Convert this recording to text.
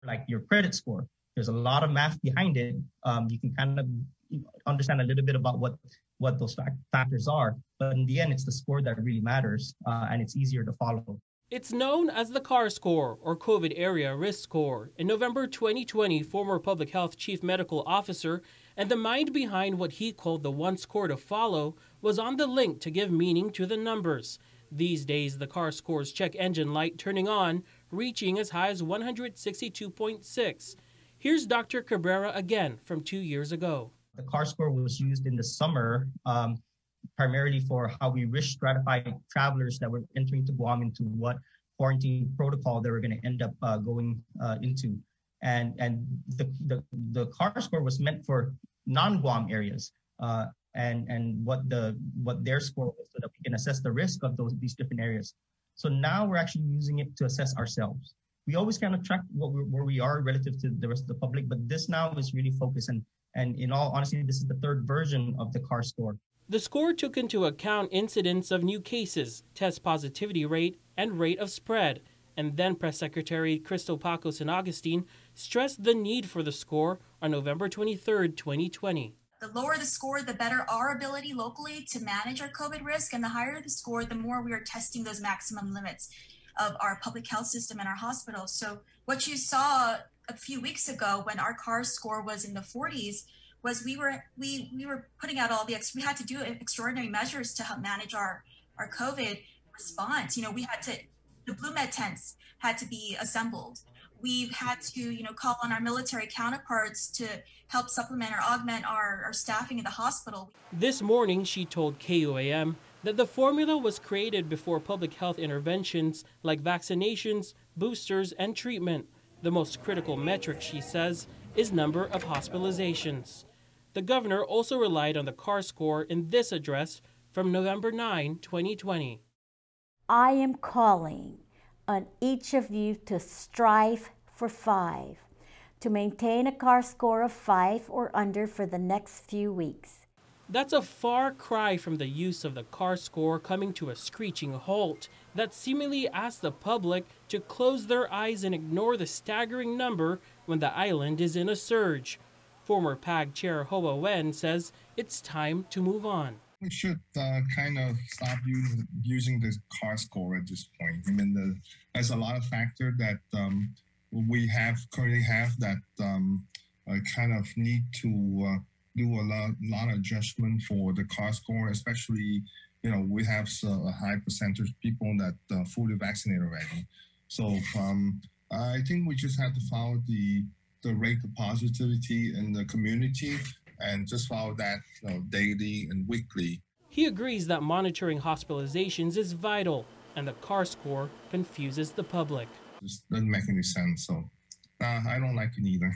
like your credit score. There's a lot of math behind it. You can kind of understand a little bit about what those factors are. But in the end, it's the score that really matters, and it's easier to follow. It's known as the CAR score, or COVID Area Risk Score. In November 2020, former Public Health Chief Medical Officer and the mind behind what he called the one score to follow was on the link to give meaning to the numbers. These days, the CAR score's check engine light turning on, reaching as high as 162.6. Here's Dr. Cabrera again from 2 years ago. The CAR score was used in the summer primarily for how we risk stratified travelers that were entering to Guam into what quarantine protocol they were going to end up going into. And the CAR score was meant for non-Guam areas and what their score was so that we can assess the risk of these different areas. So now we're actually using it to assess ourselves. We always kind of track where we are relative to the rest of the public, but this now is really focused. And in all honesty, this is the third version of the CAR score. The score took into account incidence of new cases, test positivity rate, and rate of spread. And then Press Secretary Crystal Paco San Agustin stressed the need for the score on November 23, 2020. The lower the score, the better our ability locally to manage our COVID risk, and the higher the score, the more we are testing those maximum limits of our public health system and our hospitals. So what you saw a few weeks ago when our CAR score was in the 40s was we were putting out we had to do extraordinary measures to help manage our COVID response. The Blue Med tents had to be assembled. We've had to, call on our military counterparts to help supplement or augment our staffing in the hospital. This morning, she told KUAM that the formula was created before public health interventions like vaccinations, boosters, and treatment. The most critical metric, she says, is number of hospitalizations. The governor also relied on the CAR score in this address from November 9, 2020. I am calling on each of you to strive for 5, to maintain a CAR score of 5 or under for the next few weeks. That's a far cry from the use of the CAR score coming to a screeching halt that seemingly asks the public to close their eyes and ignore the staggering number when the island is in a surge. Former PAG Chair Hoa Wen says it's time to move on. We should kind of stop using the CAR score at this point. I mean, there's a lot of factors that we currently have that kind of need to do a lot of adjustment for the CAR score, especially, we have a high percentage of people that fully vaccinated already. So I think we just have to follow the rate of positivity in the community and just follow that daily and weekly. He agrees that monitoring hospitalizations is vital and the CAR score confuses the public. It doesn't make any sense, so I don't like it either.